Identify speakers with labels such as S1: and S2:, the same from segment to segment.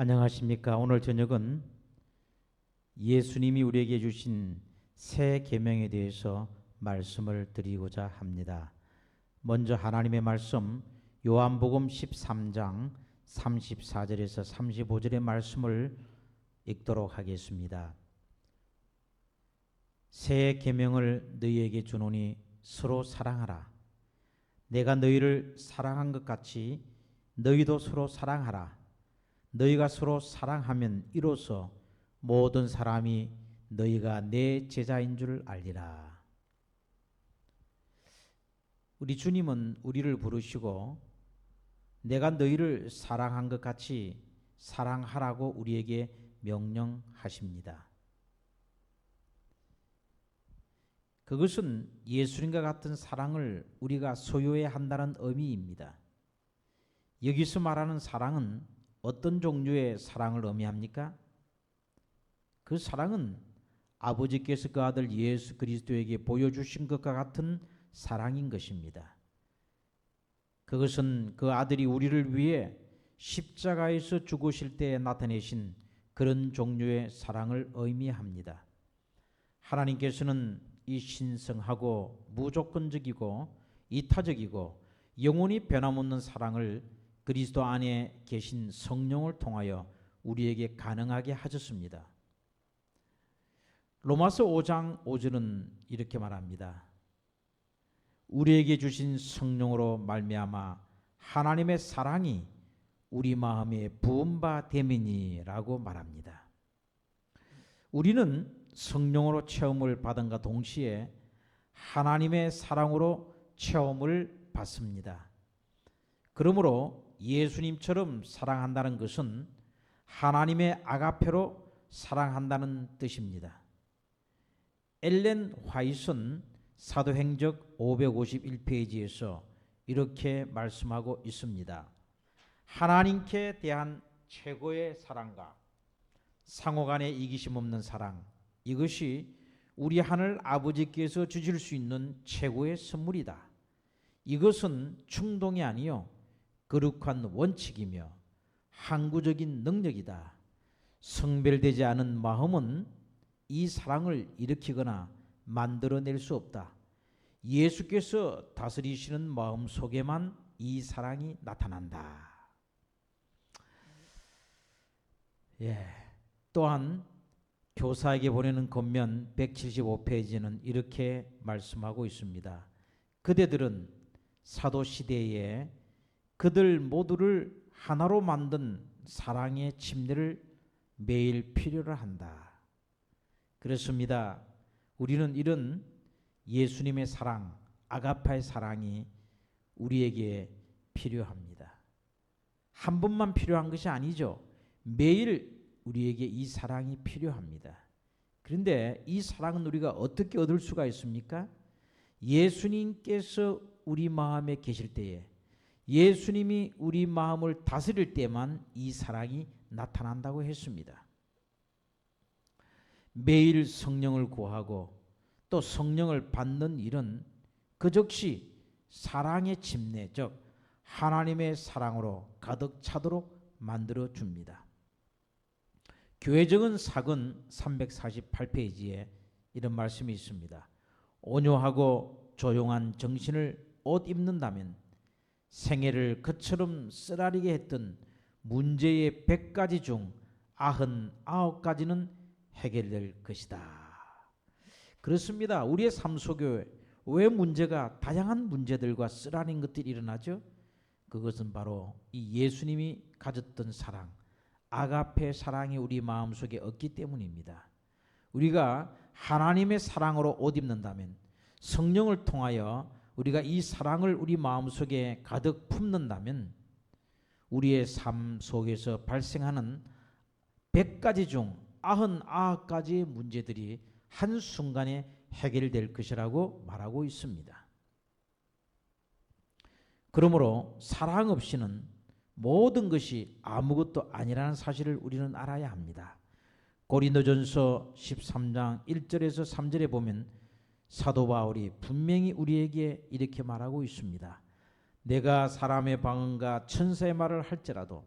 S1: 안녕하십니까. 오늘 저녁은 예수님이 우리에게 주신 새 계명에 대해서 말씀을 드리고자 합니다. 먼저 하나님의 말씀 요한복음 13장 34절에서 35절의 말씀을 읽도록 하겠습니다. 새 계명을 너희에게 주노니 서로 사랑하라. 내가 너희를 사랑한 것 같이 너희도 서로 사랑하라. 너희가 서로 사랑하면 이로써 모든 사람이 너희가 내 제자인 줄 알리라. 우리 주님은 우리를 부르시고 내가 너희를 사랑한 것 같이 사랑하라고 우리에게 명령하십니다. 그것은 예수님과 같은 사랑을 우리가 소유해야 한다는 의미입니다. 여기서 말하는 사랑은 어떤 종류의 사랑을 의미합니까? 그 사랑은 아버지께서 그 아들 예수 그리스도에게 보여주신 것과 같은 사랑인 것입니다. 그것은 그 아들이 우리를 위해 십자가에서 죽으실 때 나타내신 그런 종류의 사랑을 의미합니다. 하나님께서는 이 신성하고 무조건적이고 이타적이고 영원히 변함없는 사랑을 그리스도 안에 계신 성령을 통하여 우리에게 가능하게 하셨습니다. 로마서 5장 5절은 이렇게 말합니다. 우리에게 주신 성령으로 말미암아 하나님의 사랑이 우리 마음에 부은 바 됨이니라고 말합니다. 우리는 성령으로 체험을 받은과 동시에 하나님의 사랑으로 체험을 받습니다. 그러므로 예수님처럼 사랑한다는 것은 하나님의 아가페로 사랑한다는 뜻입니다. 엘렌 화이트는 사도행적 551페이지에서 이렇게 말씀하고 있습니다. 하나님께 대한 최고의 사랑과 상호간의 이기심 없는 사랑, 이것이 우리 하늘 아버지께서 주실 수 있는 최고의 선물이다. 이것은 충동이 아니요 거룩한 원칙이며 항구적인 능력이다. 성별되지 않은 마음은 이 사랑을 일으키거나 만들어낼 수 없다. 예수께서 다스리시는 마음 속에만 이 사랑이 나타난다. 또한 교사에게 보내는 권면 175페이지는 이렇게 말씀하고 있습니다. 그대들은 사도시대에 그들 모두를 하나로 만든 사랑의 침례를 매일 필요로 한다. 그렇습니다. 우리는 이런 예수님의 사랑, 아가파의 사랑이 우리에게 필요합니다. 한 번만 필요한 것이 아니죠. 매일 우리에게 이 사랑이 필요합니다. 그런데 이 사랑은 우리가 어떻게 얻을 수가 있습니까? 예수님께서 우리 마음에 계실 때에, 예수님이 우리 마음을 다스릴 때만 이 사랑이 나타난다고 했습니다. 매일 성령을 구하고 또 성령을 받는 일은 그 즉시 사랑의 침례, 즉 하나님의 사랑으로 가득 차도록 만들어 줍니다. 교회적인 사근 348페이지에 이런 말씀이 있습니다. 온유하고 조용한 정신을 옷 입는다면 생애를 그처럼 쓰라리게 했던 문제의 100가지 중 99가지는 해결될 것이다. 그렇습니다. 우리의 삶 속에 왜 문제가 다양한 문제들과 쓰라린 것들이 일어나죠? 그것은 바로 이 예수님이 가졌던 사랑, 아가페 사랑이 우리 마음속에 없기 때문입니다. 우리가 하나님의 사랑으로 옷 입는다면, 성령을 통하여 우리가 이 사랑을 우리 마음속에 가득 품는다면 우리의 삶 속에서 발생하는 100가지 중 99가지의 문제들이 한순간에 해결될 것이라고 말하고 있습니다. 그러므로 사랑 없이는 모든 것이 아무것도 아니라는 사실을 우리는 알아야 합니다. 고린도전서 13장 1절에서 3절에 보면 사도 바울이 분명히 우리에게 이렇게 말하고 있습니다. 내가 사람의 방언과 천사의 말을 할지라도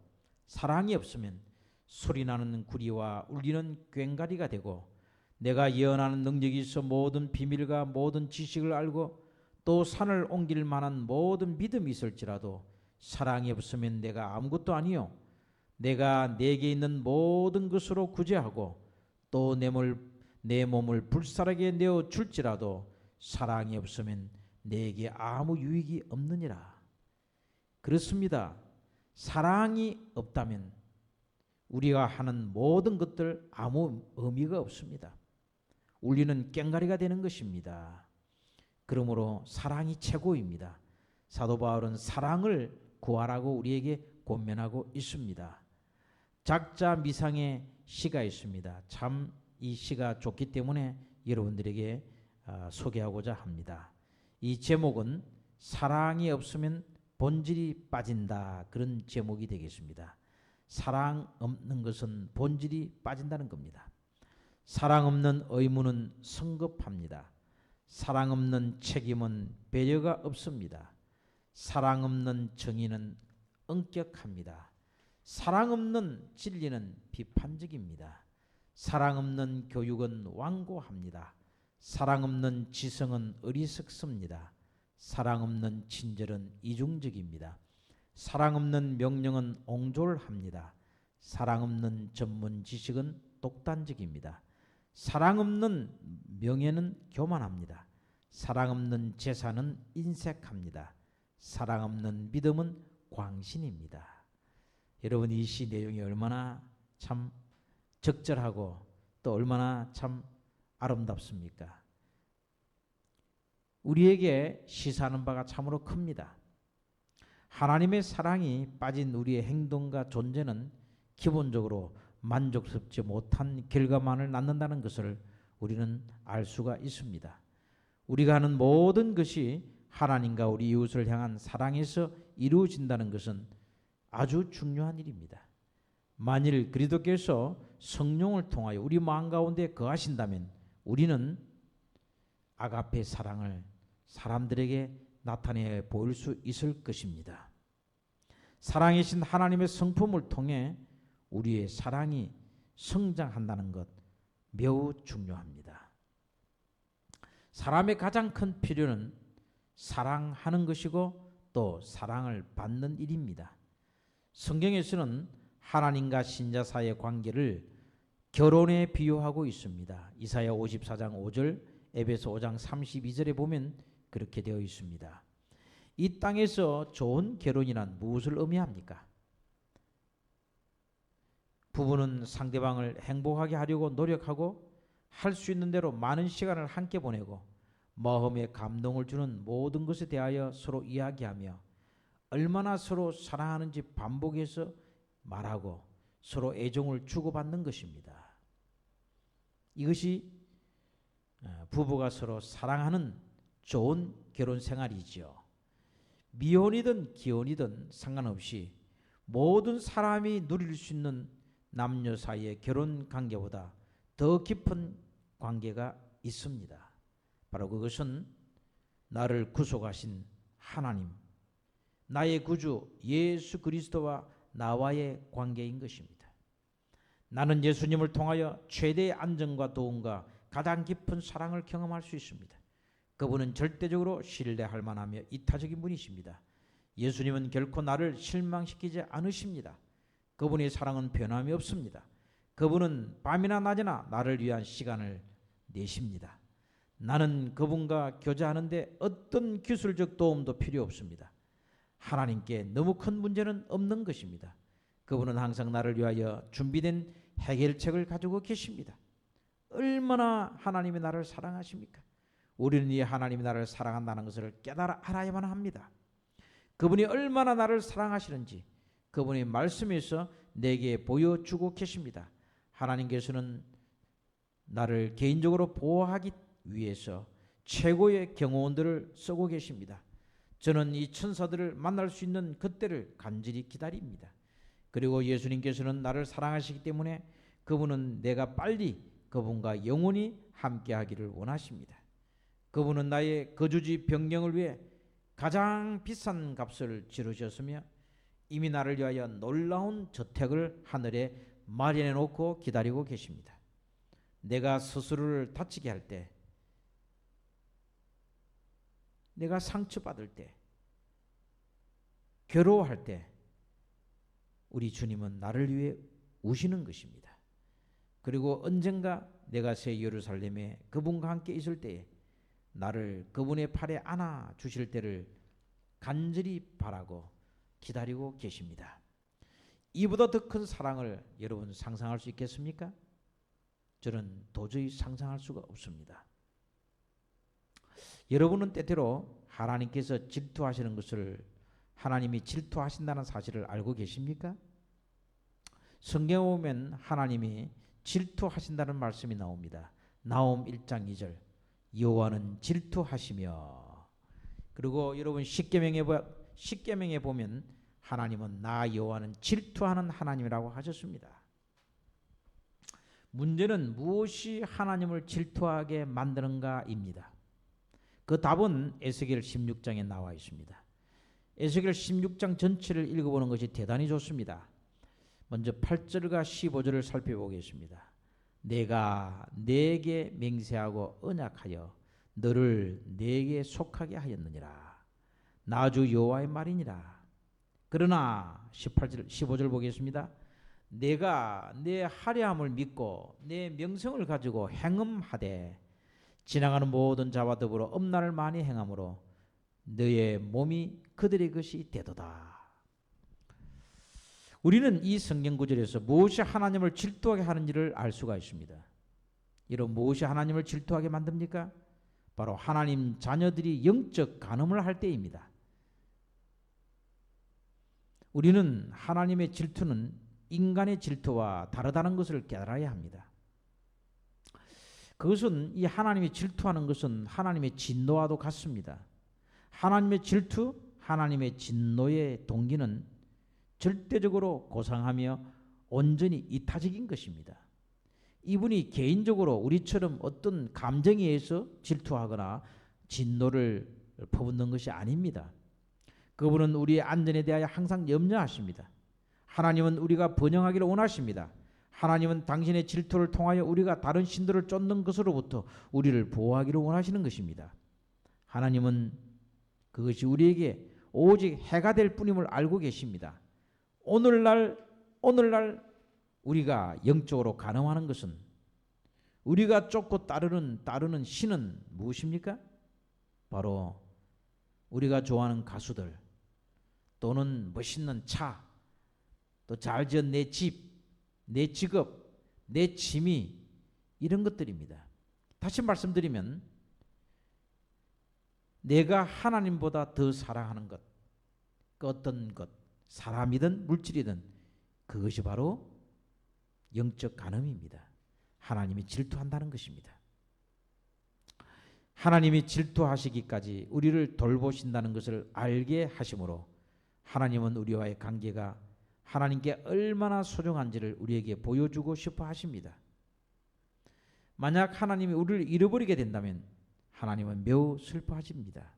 S1: 사랑이 없으면 소리나는 구리와 울리는 꽹과리가 되고 내가 예언하는 능력이 있어 모든 비밀과 모든 지식을 알고 또 산을 옮길 만한 모든 믿음이 있을지라도 사랑이 없으면 내가 아무것도 아니요 내가 내게 있는 모든 것으로 구제하고 또 내 몸을 불사르게 내어 줄지라도 사랑이 없으면 내게 아무 유익이 없느니라. 그렇습니다. 사랑이 없다면 우리가 하는 모든 것들 아무 의미가 없습니다. 울리는 꽹과리가 되는 것입니다. 그러므로 사랑이 최고입니다. 사도 바울은 사랑을 구하라고 우리에게 권면하고 있습니다. 작자 미상의 시가 있습니다. 참 이 시가 좋기 때문에 여러분들에게 소개하고자 합니다. 이 제목은 사랑이 없으면 본질이 빠진다, 그런 제목이 되겠습니다. 사랑 없는 것은 본질이 빠진다는 겁니다. 사랑 없는 의무는 성급합니다. 사랑 없는 책임은 배려가 없습니다. 사랑 없는 정의는 엄격합니다. 사랑 없는 진리는 비판적입니다. 사랑 없는 교육은 완고합니다. 사랑 없는 지성은 어리석습니다. 사랑 없는 친절은 이중적입니다. 사랑 없는 명령은 옹졸합니다. 사랑 없는 전문 지식은 독단적입니다. 사랑 없는 명예는 교만합니다. 사랑 없는 재산은 인색합니다. 사랑 없는 믿음은 광신입니다. 여러분, 이 시 내용이 얼마나 참 적절하고 또 얼마나 참 아름답습니까? 우리에게 시사하는 바가 참으로 큽니다. 하나님의 사랑이 빠진 우리의 행동과 존재는 기본적으로 만족스럽지 못한 결과만을 낳는다는 것을 우리는 알 수가 있습니다. 우리가 하는 모든 것이 하나님과 우리 이웃을 향한 사랑에서 이루어진다는 것은 아주 중요한 일입니다. 만일 그리스도께서 성령을 통하여 우리 마음 가운데 거하신다면 우리는 아가페 사랑을 사람들에게 나타내 보일 수 있을 것입니다. 사랑이신 하나님의 성품을 통해 우리의 사랑이 성장한다는 것 매우 중요합니다. 사람의 가장 큰 필요는 사랑하는 것이고 또 사랑을 받는 일입니다. 성경에서는 하나님과 신자 사이의 관계를 결혼에 비유하고 있습니다. 이사야 54장 5절, 에베소 5장 32절에 보면 그렇게 되어 있습니다. 이 땅에서 좋은 결혼이란 무엇을 의미합니까? 부부는 상대방을 행복하게 하려고 노력하고 할 수 있는 대로 많은 시간을 함께 보내고 마음에 감동을 주는 모든 것에 대하여 서로 이야기하며 얼마나 서로 사랑하는지 반복해서 말하고 서로 애정을 주고받는 것입니다. 이것이 부부가 서로 사랑하는 좋은 결혼 생활이지요. 미혼이든 기혼이든 상관없이 모든 사람이 누릴 수 있는 남녀 사이의 결혼 관계보다 더 깊은 관계가 있습니다. 바로 그것은 나를 구속하신 하나님, 나의 구주 예수 그리스도와 나와의 관계인 것입니다. 나는 예수님을 통하여 최대의 안정과 도움과 가장 깊은 사랑을 경험할 수 있습니다. 그분은 절대적으로 신뢰할 만하며 이타적인 분이십니다. 예수님은 결코 나를 실망시키지 않으십니다. 그분의 사랑은 변함이 없습니다. 그분은 밤이나 낮이나 나를 위한 시간을 내십니다. 나는 그분과 교제하는데 어떤 기술적 도움도 필요 없습니다. 하나님께 너무 큰 문제는 없는 것입니다. 그분은 항상 나를 위하여 준비된 해결책을 가지고 계십니다. 얼마나 하나님이 나를 사랑하십니까? 우리는 이 하나님이 나를 사랑한다는 것을 깨달아 알아야만 합니다. 그분이 얼마나 나를 사랑하시는지 그분의 말씀에서 내게 보여주고 계십니다. 하나님께서는 나를 개인적으로 보호하기 위해서 최고의 경호원들을 쓰고 계십니다. 저는 이 천사들을 만날 수 있는 그때를 간절히 기다립니다. 그리고 예수님께서는 나를 사랑하시기 때문에 그분은 내가 빨리 그분과 영원히 함께하기를 원하십니다. 그분은 나의 거주지 변경을 위해 가장 비싼 값을 치르셨으며 이미 나를 위하여 놀라운 저택을 하늘에 마련해 놓고 기다리고 계십니다. 내가 스스로를 다치게 할 때, 내가 상처받을 때, 괴로워할 때 우리 주님은 나를 위해 우시는 것입니다. 그리고 언젠가 내가 새 예루살렘에 그분과 함께 있을 때에 나를 그분의 팔에 안아 주실 때를 간절히 바라고 기다리고 계십니다. 이보다 더 큰 사랑을 여러분 상상할 수 있겠습니까? 저는 도저히 상상할 수가 없습니다. 여러분은 때때로 하나님께서 질투하시는 것을, 하나님이 질투하신다는 사실을 알고 계십니까? 성경에 보면 하나님이 질투하신다는 말씀이 나옵니다. 나홈 1장 2절, 여호와는 질투하시며. 그리고 여러분 십계명에 보면 하나님은 나 여호와는 질투하는 하나님이라고 하셨습니다. 문제는 무엇이 하나님을 질투하게 만드는가입니다. 그 답은 에스겔 16장에 나와 있습니다. 에스겔 16장 전체를 읽어보는 것이 대단히 좋습니다. 먼저 8절과 15절을 살펴보겠습니다. 내가 내게 맹세하고 언약하여 너를 내게 속하게 하였느니라. 나 주 여호와의 말이니라. 그러나 18절 15절 보겠습니다. 내가 내 화려함을 믿고 내 명성을 가지고 행음하되 지나가는 모든 자와 더불어 음란을 많이 행함으로 너의 몸이 그들의 것이 되도다. 우리는 이 성경 구절에서 무엇이 하나님을 질투하게 하는지를 알 수가 있습니다. 이런 무엇이 하나님을 질투하게 만듭니까? 바로 하나님 자녀들이 영적 간음을 할 때입니다. 우리는 하나님의 질투는 인간의 질투와 다르다는 것을 깨달아야 합니다. 그것은, 이 하나님이 질투하는 것은 하나님의 진노와도 같습니다. 하나님의 질투, 하나님의 진노의 동기는 절대적으로 고상하며 온전히 이타적인 것입니다. 이분이 개인적으로 우리처럼 어떤 감정에 의해서 질투하거나 진노를 퍼붓는 것이 아닙니다. 그분은 우리의 안전에 대하여 항상 염려하십니다. 하나님은 우리가 번영하기를 원하십니다. 하나님은 당신의 질투를 통하여 우리가 다른 신들을 쫓는 것으로부터 우리를 보호하기를 원하시는 것입니다. 하나님은 그것이 우리에게 오직 해가 될 뿐임을 알고 계십니다. 오늘날 우리가 영적으로 간음하는 것은, 우리가 쫓고 따르는 신은 무엇입니까? 바로 우리가 좋아하는 가수들, 또는 멋있는 차, 또 잘 지은 내 집, 내 직업, 내 취미, 이런 것들입니다. 다시 말씀드리면 내가 하나님보다 더 사랑하는 것, 그 어떤 것, 사람이든 물질이든 그것이 바로 영적 간음입니다. 하나님이 질투한다는 것입니다. 하나님이 질투하시기까지 우리를 돌보신다는 것을 알게 하심으로 하나님은 우리와의 관계가 하나님께 얼마나 소중한지를 우리에게 보여주고 싶어 하십니다. 만약 하나님이 우리를 잃어버리게 된다면 하나님은 매우 슬퍼하십니다.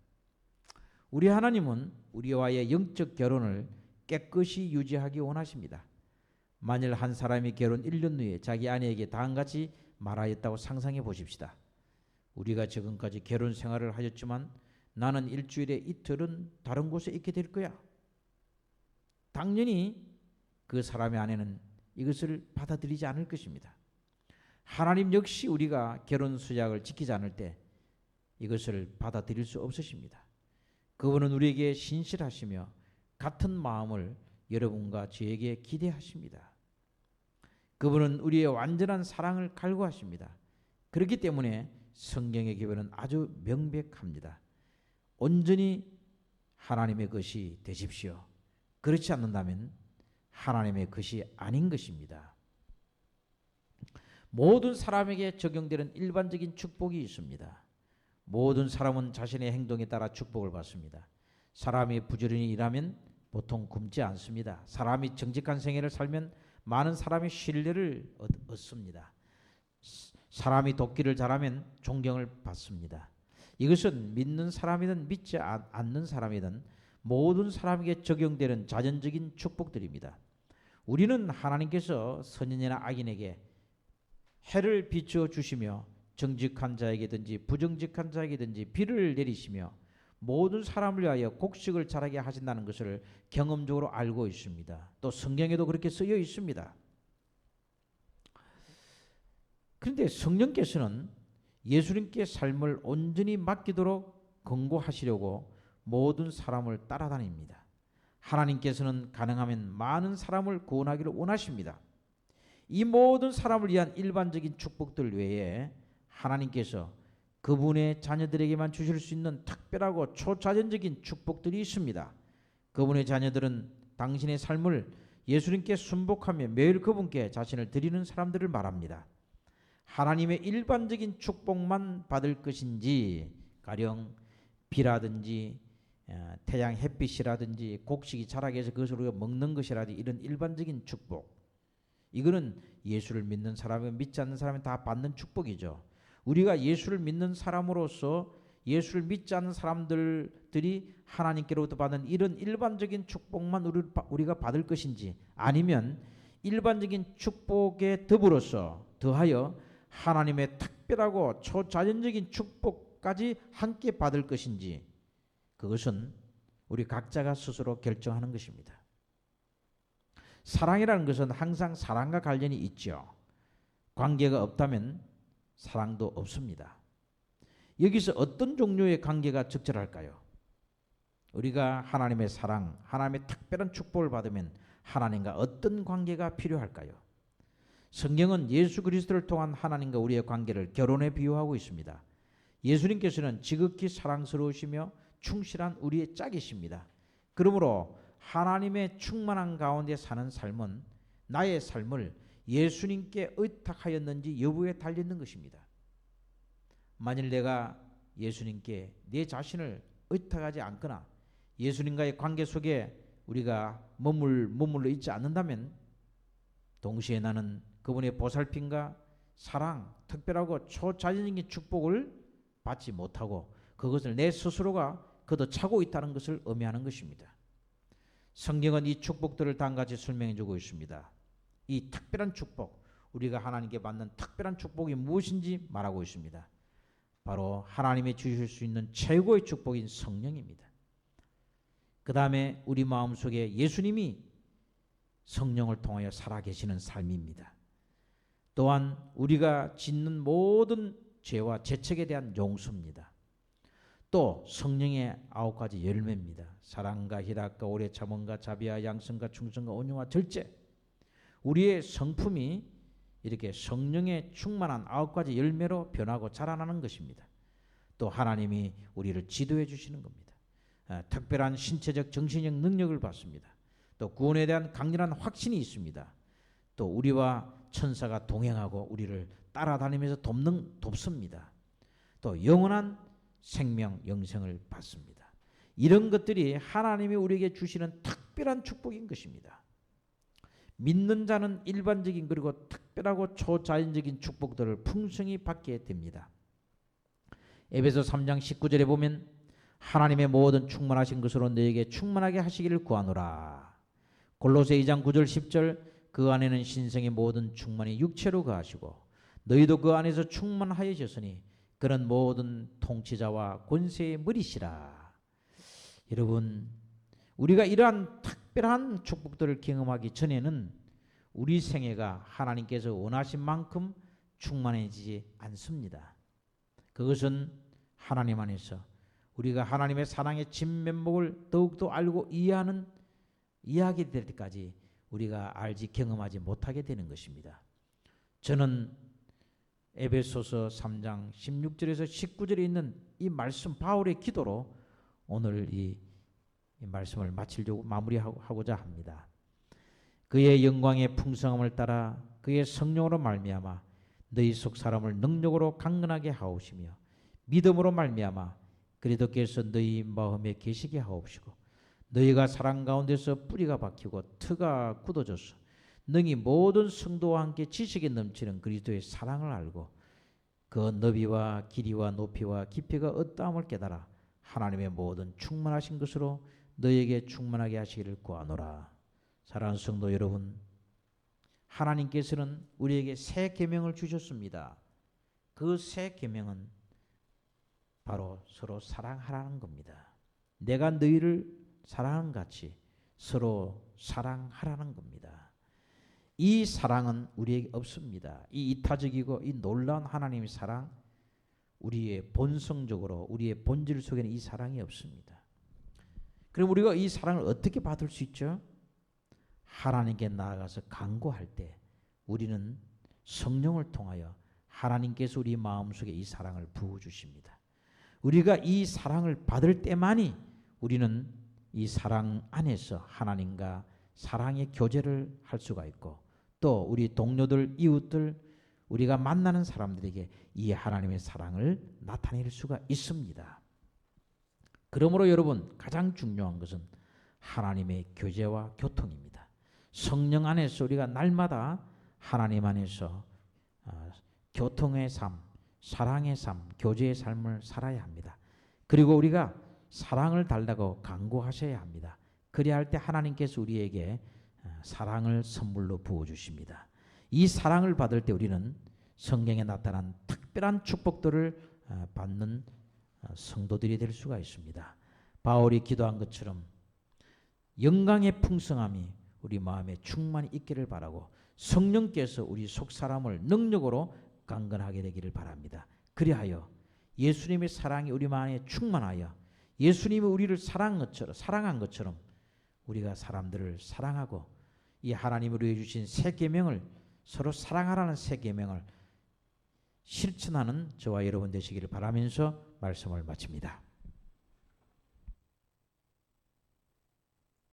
S1: 우리 하나님은 우리와의 영적 결혼을 깨끗이 유지하기 원하십니다. 만일 한 사람이 결혼 1년 후에 자기 아내에게 다음같이 말하였다고 상상해 보십시다. 우리가 지금까지 결혼 생활을 하였지만 나는 일주일에 이틀은 다른 곳에 있게 될 거야. 당연히 그 사람의 아내는 이것을 받아들이지 않을 것입니다. 하나님 역시 우리가 결혼 수약을 지키지 않을 때 이것을 받아들일 수 없으십니다. 그분은 우리에게 신실하시며 같은 마음을 여러분과 저에게 기대하십니다. 그분은 우리의 완전한 사랑을 갈구하십니다. 그렇기 때문에 성경의 기별은 아주 명백합니다. 온전히 하나님의 것이 되십시오. 그렇지 않는다면 하나님의 것이 아닌 것입니다. 모든 사람에게 적용되는 일반적인 축복이 있습니다. 모든 사람은 자신의 행동에 따라 축복을 받습니다. 사람이 부지런히 일하면 보통 굶지 않습니다. 사람이 정직한 생애를 살면 많은 사람이 신뢰를 얻습니다. 사람이 돕기를 잘하면 존경을 받습니다. 이것은 믿는 사람이든 믿지 않는 사람이든 모든 사람에게 적용되는 자연적인 축복들입니다. 우리는 하나님께서 선인이나 악인에게 해를 비추어 주시며 정직한 자에게든지 부정직한 자에게든지 비를 내리시며 모든 사람을 위하여 곡식을 자라게 하신다는 것을 경험적으로 알고 있습니다. 또 성경에도 그렇게 쓰여 있습니다. 그런데 성령께서는 예수님께 삶을 온전히 맡기도록 권고하시려고 모든 사람을 따라다닙니다. 하나님께서는 가능하면 많은 사람을 구원하기를 원하십니다. 이 모든 사람을 위한 일반적인 축복들 외에 하나님께서 그분의 자녀들에게만 주실 수 있는 특별하고 초자연적인 축복들이 있습니다. 그분의 자녀들은 당신의 삶을 예수님께 순복하며 매일 그분께 자신을 드리는 사람들을 말합니다. 하나님의 일반적인 축복만 받을 것인지, 가령 비라든지 태양 햇빛이라든지 곡식이 자라게 해서 그것을 우리가 먹는 것이라든지 이런 일반적인 축복, 이거는 예수를 믿는 사람이 믿지 않는 사람이 다 받는 축복이죠. 우리가 예수를 믿는 사람으로서 예수를 믿지 않는 사람들이 하나님께로부터 받는 이런 일반적인 축복만 우리가 받을 것인지, 아니면 일반적인 축복에 더하여 하나님의 특별하고 초자연적인 축복까지 함께 받을 것인지, 그것은 우리 각자가 스스로 결정하는 것입니다. 사랑이라는 것은 항상 사랑과 관련이 있죠. 관계가 없다면 사랑도 없습니다. 여기서 어떤 종류의 관계가 적절할까요? 우리가 하나님의 사랑, 하나님의 특별한 축복을 받으면 하나님과 어떤 관계가 필요할까요? 성경은 예수 그리스도를 통한 하나님과 우리의 관계를 결혼에 비유하고 있습니다. 예수님께서는 지극히 사랑스러우시며 충실한 우리의 짝이십니다. 그러므로 하나님의 충만한 가운데 사는 삶은 나의 삶을 예수님께 의탁하였는지 여부에 달려있는 것입니다. 만일 내가 예수님께 내 자신을 의탁하지 않거나 예수님과의 관계 속에 우리가 머물러 있지 않는다면 동시에 나는 그분의 보살핌과 사랑, 특별하고 초자연적인 축복을 받지 못하고 그것을 내 스스로가 걷어차고 있다는 것을 의미하는 것입니다. 성경은 이 축복들을 다 같이 설명해 주고 있습니다. 이 특별한 축복, 우리가 하나님께 받는 특별한 축복이 무엇인지 말하고 있습니다. 바로 하나님이 주실 수 있는 최고의 축복인 성령입니다. 그 다음에 우리 마음속에 예수님이 성령을 통하여 살아계시는 삶입니다. 또한 우리가 짓는 모든 죄와 죄책에 대한 용서입니다. 또 성령의 9가지 열매입니다. 사랑과 희락과 오래 참음과 자비와 양선과 충성과 온유와 절제. 우리의 성품이 이렇게 성령의 충만한 9가지 열매로 변하고 자라나는 것입니다. 또 하나님이 우리를 지도해 주시는 겁니다. 특별한 신체적 정신적 능력을 받습니다. 또 구원에 대한 강렬한 확신이 있습니다. 또 우리와 천사가 동행하고 우리를 따라다니면서 돕습니다. 또 영원한 생명 영생을 받습니다. 이런 것들이 하나님이 우리에게 주시는 특별한 축복인 것입니다. 믿는 자는 일반적인 그리고 특별하고 초자연적인 축복들을 풍성히 받게 됩니다. 에베소 3장 19절에 보면 하나님의 모든 충만하신 것으로 너에게 충만하게 하시기를 구하노라. 골로새 2장 9절 10절 그 안에는 신성의 모든 충만이 육체로 거하시고 너희도 그 안에서 충만하여졌으니 그런 모든 통치자와 권세의 머리시라. 여러분, 우리가 이러한 특별한 축복들을 경험하기 전에는 우리 생애가 하나님께서 원하신 만큼 충만해지지 않습니다. 그것은 하나님 안에서 우리가 하나님의 사랑의 진면목을 더욱더 알고 이해하게 될 때까지 우리가 알지 경험하지 못하게 되는 것입니다. 저는 에베소서 3장 16절에서 19절에 있는 이 말씀 바울의 기도로 오늘 이 말씀을 마무리하고자 합니다. 그의 영광의 풍성함을 따라 그의 성령으로 말미암아 너희 속 사람을 능력으로 강건하게 하옵시며 믿음으로 말미암아 그리스도께서 너희 마음에 계시게 하옵시고 너희가 사랑 가운데서 뿌리가 박히고 터가 굳어져서 능히 모든 성도와 함께 지식에 넘치는 그리스도의 사랑을 알고 그 너비와 길이와 높이와 깊이가 어떠함을 깨달아 하나님의 모든 충만하신 것으로 너희에게 충만하게 하시기를 구하노라. 사랑하는 성도 여러분, 하나님께서는 우리에게 새 계명을 주셨습니다. 그 새 계명은 바로 서로 사랑하라는 겁니다. 내가 너희를 사랑하는 같이 서로 사랑하라는 겁니다. 이 사랑은 우리에게 없습니다. 이 이타적이고 이 놀라운 하나님의 사랑, 우리의 본성적으로 우리의 본질 속에는 이 사랑이 없습니다. 그럼 우리가 이 사랑을 어떻게 받을 수 있죠? 하나님께 나아가서 간구할 때 우리는 성령을 통하여 하나님께서 우리 마음속에 이 사랑을 부어주십니다. 우리가 이 사랑을 받을 때만이 우리는 이 사랑 안에서 하나님과 사랑의 교제를 할 수가 있고, 또 우리 동료들, 이웃들, 우리가 만나는 사람들에게 이 하나님의 사랑을 나타낼 수가 있습니다. 그러므로 여러분, 가장 중요한 것은 하나님의 교제와 교통입니다. 성령 안에서 우리가 날마다 하나님 안에서 교통의 삶, 사랑의 삶, 교제의 삶을 살아야 합니다. 그리고 우리가 사랑을 달라고 간구하셔야 합니다. 그래야 할 때 하나님께서 우리에게 사랑을 선물로 부어주십니다. 이 사랑을 받을 때 우리는 성경에 나타난 특별한 축복들을 받는 성도들이 될 수가 있습니다. 바울이 기도한 것처럼 영광의 풍성함이 우리 마음에 충만히 있기를 바라고, 성령께서 우리 속사람을 능력으로 강건하게 되기를 바랍니다. 그리하여 예수님의 사랑이 우리 마음에 충만하여 예수님이 우리를 사랑한 것처럼 우리가 사람들을 사랑하고, 이 하나님이 우리에게 주신 새 계명을, 서로 사랑하라는 새 계명을 실천하는 저와 여러분 되시기를 바라면서 말씀을 마칩니다.